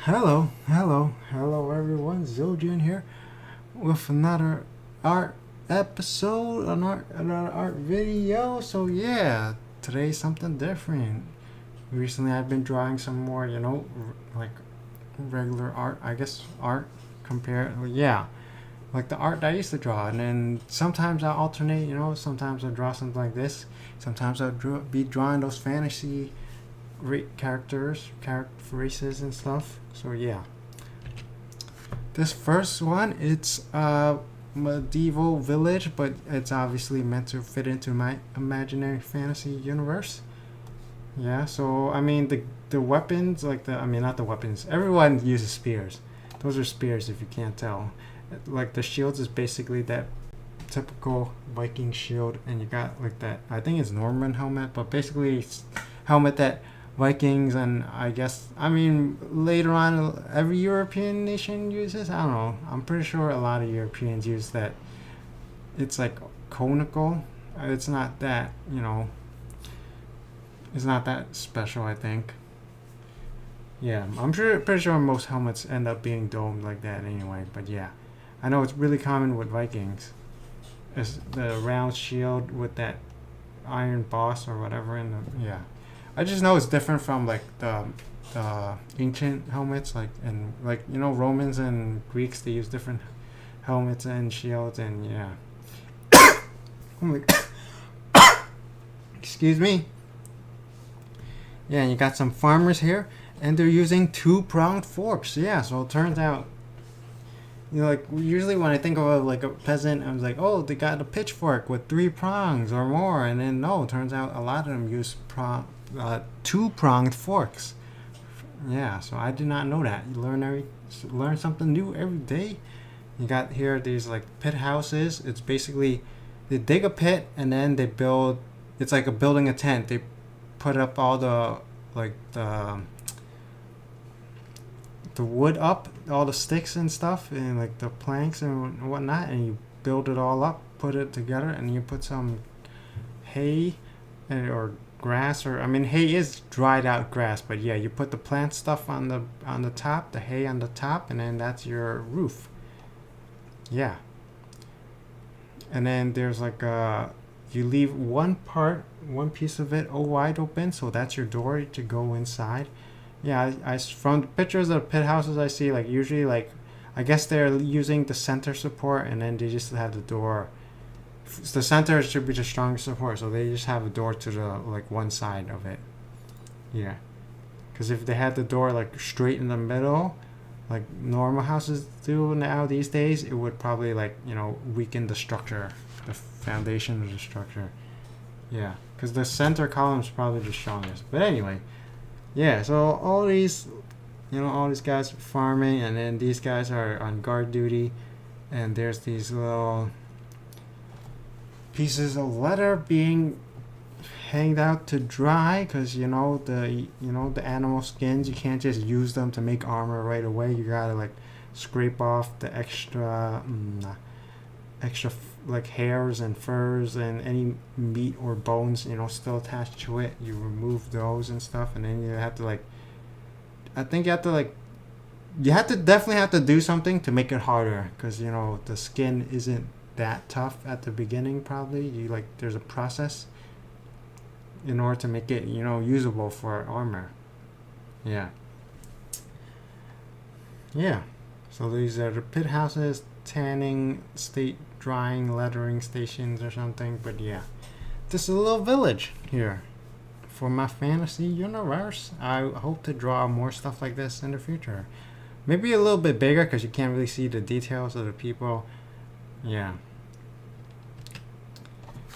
Hello everyone, Ziljin here with another art episode, another art video. So yeah, today's something different. Recently I've been drawing some more, like regular art, I guess art compared, yeah, like the art that I used to draw. And then sometimes I alternate, sometimes I draw something like this. Sometimes be drawing those fantasy great character races and stuff. So yeah, this first one, it's a medieval village, but it's obviously meant to fit into my imaginary fantasy universe. Yeah, so I mean the weapons, like the I mean not the weapons. Everyone uses spears. Those are spears if you can't tell. Like the shields is basically that typical Viking shield, and you got like that. I think it's Norman helmet, but basically it's helmet that Vikings and I mean later on every European nation uses. I don't know. I'm pretty sure a lot of Europeans use that. It's like conical. It's not that It's not that special. I think. Yeah, pretty sure most helmets end up being domed like that anyway. But yeah, I know it's really common with Vikings. It's the round shield with that iron boss or whatever in the yeah. I just know it's different from like the ancient helmets, Romans and Greeks, they use different helmets and shields, and yeah. Oh my, excuse me. Yeah, and you got some farmers here, and they're using two-pronged forks. Yeah, so it turns out, like usually when I think of like a peasant, I was like, oh, they got a pitchfork with 3 prongs or more, and then no, it turns out a lot of them use two-pronged forks. Yeah, so I did not know that. You learn something new every day. You got here these like pit houses. It's basically they dig a pit and then they build. It's like building a tent. They put up all the like the wood up, all the sticks and stuff, and like the planks and whatnot, and you build it all up, put it together, and you put some hay or grass, or I mean hay is dried out grass, but yeah, you put the plant stuff on the top, the hay on the top, and then that's your roof. Yeah, and then there's like you leave one piece of it wide open, so that's your door to go inside. Yeah, I from the pictures of pit houses I see, like usually like I guess they're using the center support, and then they just have the door. The center should be the strongest support, so they just have a door to the like one side of it. Yeah, because if they had the door like straight in the middle, like normal houses do now these days, it would probably like weaken the structure, the foundation of the structure. Yeah, because the center column is probably the strongest. But anyway, yeah. So all these guys are farming, and then these guys are on guard duty, and there's these little pieces of leather being hanged out to dry, because the animal skins, you can't just use them to make armor right away. You gotta like scrape off the extra like hairs and furs and any meat or bones still attached to it. You remove those and stuff, and then you have to like I think you have to like definitely have to do something to make it harder, because the skin isn't that tough at the beginning. Probably there's a process in order to make it usable for armor. Yeah, so these are the pit houses, tanning state, drying, lettering stations or something. But yeah, this is a little village here for my fantasy universe. I hope to draw more stuff like this in the future, maybe a little bit bigger, because you can't really see the details of the people. Yeah.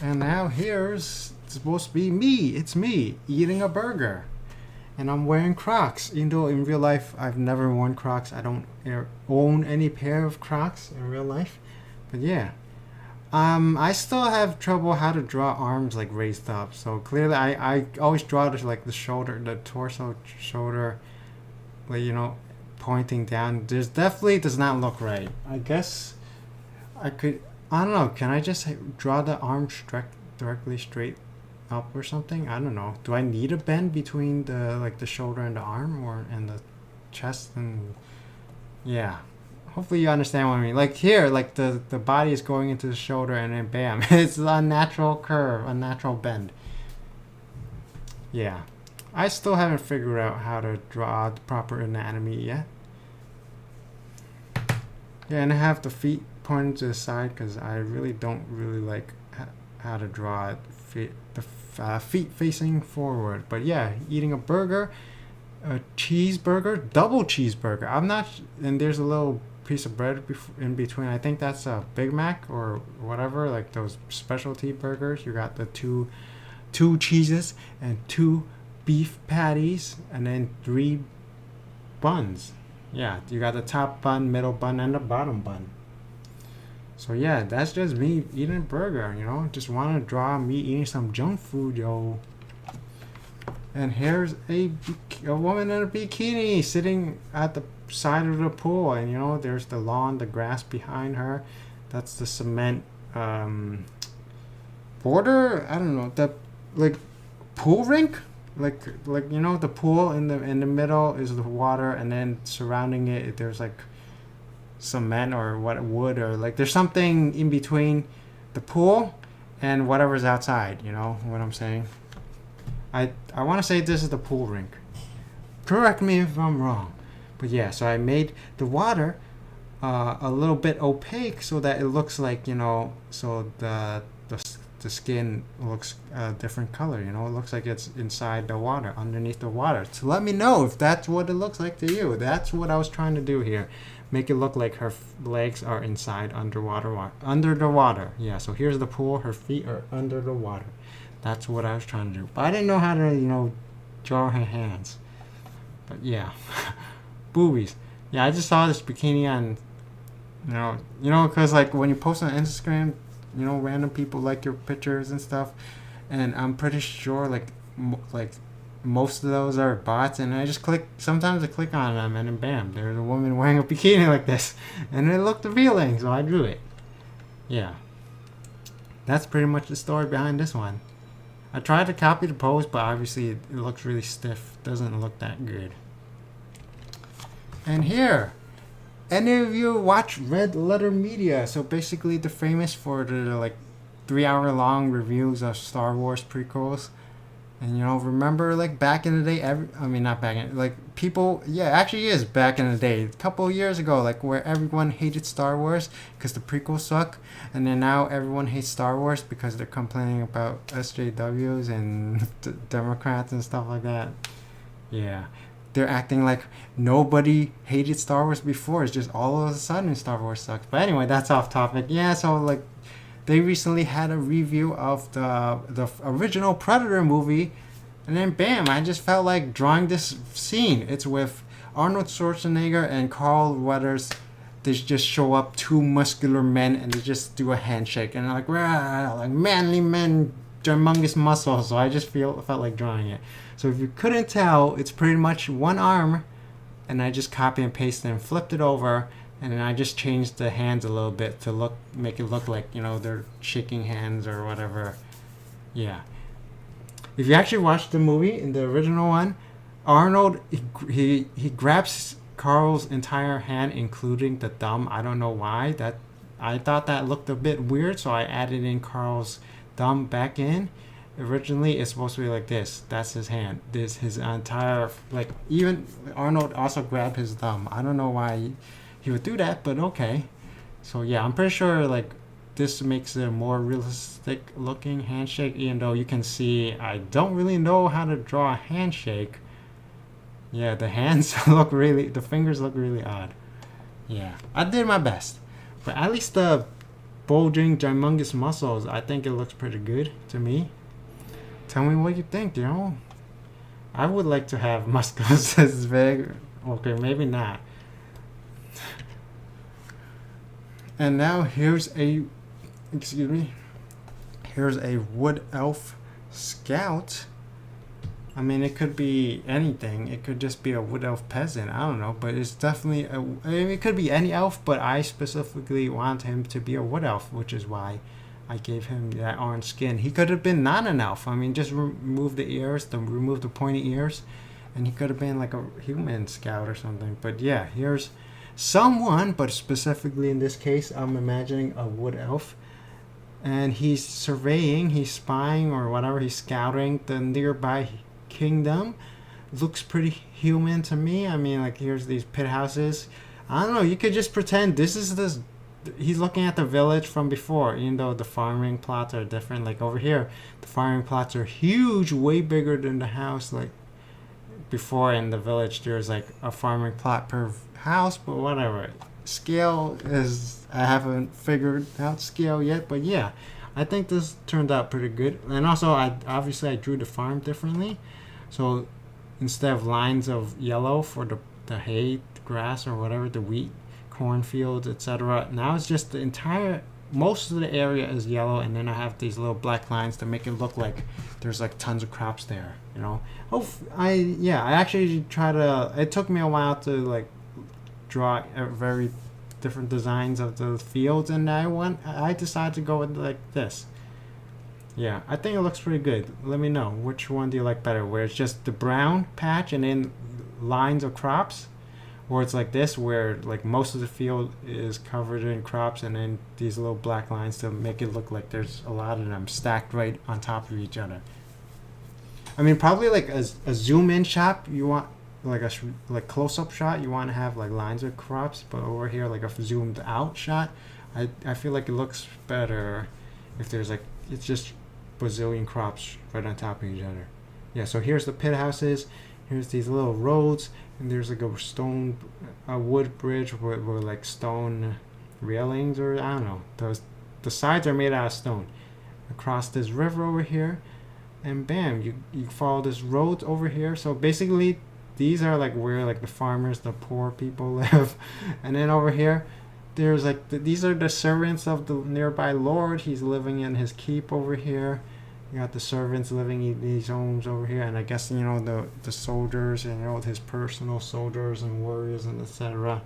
And now here's supposed to be me. It's me eating a burger. And I'm wearing Crocs. Even though in real life I've never worn Crocs. I don't own any pair of Crocs in real life. But yeah. I still have trouble how to draw arms like raised up. So clearly I always draw the shoulder, the torso, shoulder, pointing down. There's definitely does not look right. I guess I don't know. Can I just draw the arm directly straight up or something? I don't know. Do I need a bend between the shoulder and the arm, and the chest and yeah. Hopefully you understand what I mean. Like here, like the body is going into the shoulder and then bam, it's a natural curve, a natural bend. Yeah. I still haven't figured out how to draw the proper anatomy yet. Yeah, and I have the feet pointed to the side because I really don't really like how to draw it, feet facing forward. But yeah, eating a burger, a cheeseburger, double cheeseburger. I'm not, and there's a little piece of bread in between. I think that's a Big Mac or whatever, like those specialty burgers. You got the two cheeses and 2 beef patties and then 3 buns. Yeah, you got the top bun, middle bun, and the bottom bun. So yeah, that's just me eating a burger, you know. Just want to draw me eating some junk food, yo. And here's a woman in a bikini sitting at the side of the pool, and you know, there's the lawn, the grass behind her. That's the cement border. I don't know, the like pool rink. Like you know, the pool in the middle is the water, and then surrounding it there's like cement or wood, or like there's something in between the pool and whatever's outside. You know what I'm saying? I want to say this is the pool rink. Correct me if I'm wrong, but yeah. So I made the water a little bit opaque so that it looks like, you know, so the skin looks a different color, you know. It looks like it's inside the water, underneath the water. So let me know if that's what it looks like to you. That's what I was trying to do here. Make it look like her legs are inside under the water. Yeah, so here's the pool, her feet are under the water. That's what I was trying to do. But I didn't know how to, you know, draw her hands. But yeah. Boobies. Yeah, I just saw this bikini on, you know, because like when you post on Instagram, you know, random people like your pictures and stuff, and I'm pretty sure like most of those are bots, and I just sometimes I click on them and then bam, there's a woman wearing a bikini like this, and it looked appealing, so I drew it. Yeah, that's pretty much the story behind this one. I tried to copy the pose, but obviously it looks really stiff, doesn't look that good. And here, any of you watch Red Letter Media? So basically, they're famous for the like 3-hour-long reviews of Star Wars prequels. And you know, remember like back in the day, not back in, like people, yeah, actually is back in the day, a couple of years ago, like where everyone hated Star Wars because the prequels suck, and then now everyone hates Star Wars because they're complaining about SJWs and Democrats and stuff like that. Yeah. They're acting like nobody hated Star Wars before. It's just all of a sudden Star Wars sucks. But anyway, that's off topic. Yeah, so like they recently had a review of the original Predator movie, and then bam, I just felt like drawing this scene. It's with Arnold Schwarzenegger and Carl Weathers. They just show up, 2 muscular men, and they just do a handshake, and like rah, like manly men, humongous muscles. So I just felt like drawing it. So if you couldn't tell, it's pretty much one arm, and I just copy and pasted and flipped it over, and then I just changed the hands a little bit to make it look like, you know, they're shaking hands or whatever. Yeah. If you actually watch the movie, in the original one, Arnold, he grabs Carl's entire hand, including the thumb. I don't know why. I thought that looked a bit weird, so I added in Carl's thumb back in. Originally, it's supposed to be like this. That's his hand. This his entire, like, even Arnold also grabbed his thumb. I don't know why he would do that, but okay. So yeah, I'm pretty sure like this makes it a more realistic looking handshake, even though you can see I don't really know how to draw a handshake. Yeah, the hands the fingers look really odd. Yeah, I did my best, but at least the bulging, humongous muscles, I think it looks pretty good to me. Tell me what you think, you know? I would like to have muscles this big. Okay, maybe not. And now here's a wood elf scout. I mean, it could be anything. It could just be a wood elf peasant. I don't know, but it's definitely it could be any elf, but I specifically want him to be a wood elf, which is why I gave him that orange skin. He could have been not an elf. I mean, just remove the ears, remove the pointy ears, and he could have been like a human scout or something. But yeah, here's someone, but specifically in this case, I'm imagining a wood elf, and he's surveying, he's spying or whatever, he's scouting the nearby kingdom. Looks pretty human to me. I mean, like, here's these pit houses. I don't know, you could just pretend this is this. He's looking at the village from before, even though the farming plots are different. Like over here, the farming plots are huge, way bigger than the house. Like before in the village, there's like a farming plot per house, but whatever. Scale is, I haven't figured out scale yet, but yeah, I think this turned out pretty good. And also, I drew the farm differently. So instead of lines of yellow for the hay, the grass, or whatever, the wheat, cornfields, etc. Now it's just the entire, most of the area is yellow, and then I have these little black lines to make it look like there's like tons of crops there, you know. I actually try to, it took me a while to like draw a very different designs of the fields, and I decided to go with like this. Yeah, I think it looks pretty good. Let me know, which one do you like better, where it's just the brown patch and then lines of crops, or it's like this where like most of the field is covered in crops and then these little black lines to make it look like there's a lot of them stacked right on top of each other. I mean, probably like a zoom in shot, you want like a like close up shot, you want to have like lines of crops, but over here like a zoomed out shot, I feel like it looks better if there's like, it's just bazillion crops right on top of each other. Yeah, so here's the pit houses, here's these little roads, and there's like a wood bridge with like stone railings, or I don't know. The sides are made out of stone. Across this river over here, and bam, you follow this road over here. So basically, these are like where like the farmers, the poor people live, and then over here, there's like these are the servants of the nearby lord. He's living in his keep over here. You got the servants living in these homes over here, and I guess, you know, the soldiers, and, you know, his personal soldiers and warriors and etc.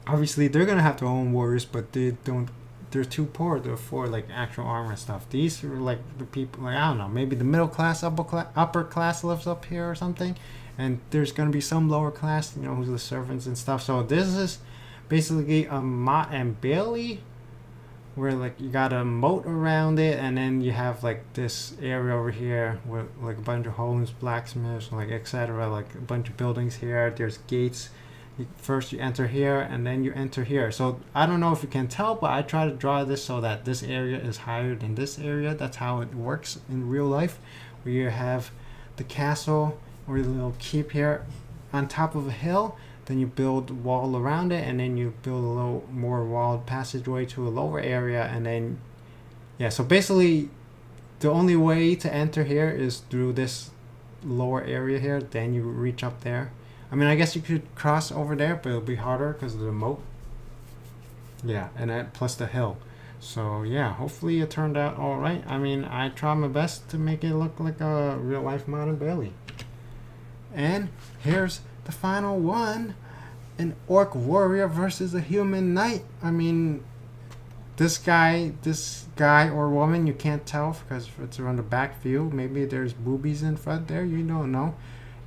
Obviously, they're gonna have their own warriors, but they don't. They're too poor to afford like actual armor and stuff. These are like the people, like, I don't know, maybe the middle class, upper class lives up here or something, and there's gonna be some lower class, you know, who's the servants and stuff. So this is basically a motte and bailey, where like you got a moat around it, and then you have like this area over here with like a bunch of homes, blacksmiths, like etc. Like a bunch of buildings here. There's gates. First you enter here, and then you enter here. So I don't know if you can tell, but I try to draw this so that this area is higher than this area. That's how it works in real life, where you have the castle or the little keep here on top of a hill. Then you build a wall around it, and then you build a little more walled passageway to a lower area, and then, yeah, so basically the only way to enter here is through this lower area here, then you reach up there. I mean, I guess you could cross over there, but it'll be harder because of the moat. Yeah, and that plus the hill. So yeah, hopefully it turned out all right. I mean, I tried my best to make it look like a real life modern Bailey. And here's the final one, an orc warrior versus a human knight. I mean, this guy or woman, you can't tell because it's around the back view. Maybe there's boobies in front there, you don't know.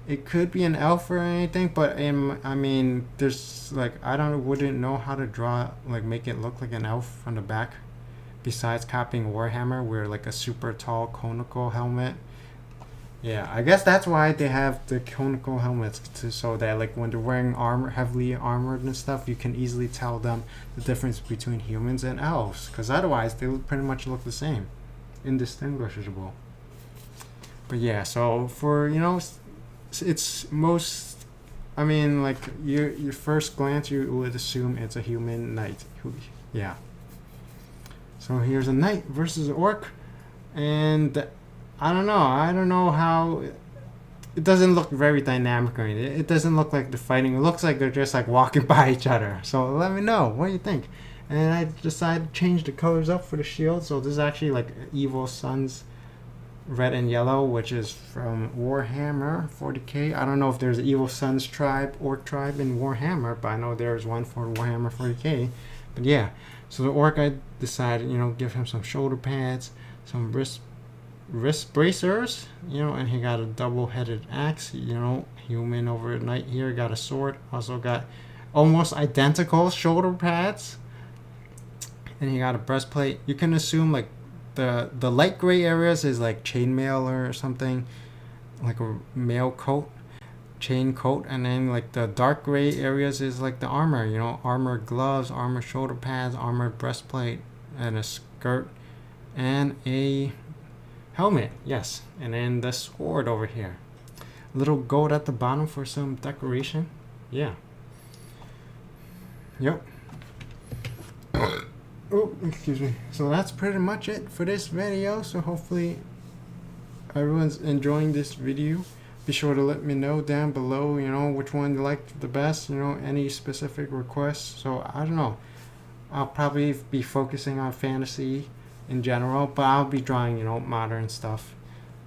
It could be an elf or anything, but I mean, there's like, wouldn't know how to draw, like make it look like an elf from the back, besides copying Warhammer, where like a super tall conical helmet. Yeah, I guess that's why they have the conical helmets, so that like when they're wearing armor, heavily armored and stuff, you can easily tell them the difference between humans and elves, because otherwise they pretty much look the same, indistinguishable. But yeah, so for, you know, it's most, I mean, like your first glance you would assume it's a human knight. Yeah. So here's a knight versus an orc, and I don't know how, it doesn't look very dynamic or anything. It doesn't look like they're fighting. It looks like they're just like walking by each other. So let me know, what do you think? And I decided to change the colors up for the shield. So this is actually like Evil Sun's red and yellow, which is from Warhammer 40k. I don't know if there's an Evil Sun's tribe, orc tribe in Warhammer, but I know there's one for Warhammer 40k. But yeah, so the orc, I decided, you know, give him some shoulder pads, some wrist wrist bracers, you know, and he got a double-headed axe, you know, human over at night here, got a sword, also got almost identical shoulder pads, and he got a breastplate. You can assume like the light gray areas is like chainmail or something, like a mail coat, chain coat, and then like the dark gray areas is like the armor, you know, armor gloves, armor shoulder pads, armored breastplate, and a skirt, and a helmet, yes, and then the sword over here. Little gold at the bottom for some decoration. Yeah. Yep. Oh, excuse me. So that's pretty much it for this video. So hopefully everyone's enjoying this video. Be sure to let me know down below, you know, which one you liked the best, you know, any specific requests. So I don't know. I'll probably be focusing on fantasy in general, but I'll be drawing, you know, modern stuff,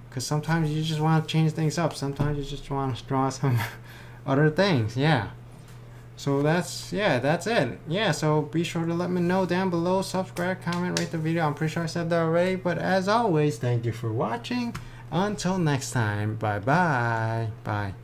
because sometimes you just want to change things up. Sometimes you just want to draw some other things. Yeah, so that's it. Yeah, so be sure to let me know down below, subscribe, comment, rate the video. I'm pretty sure I said that already, but as always, thank you for watching. Until next time, bye.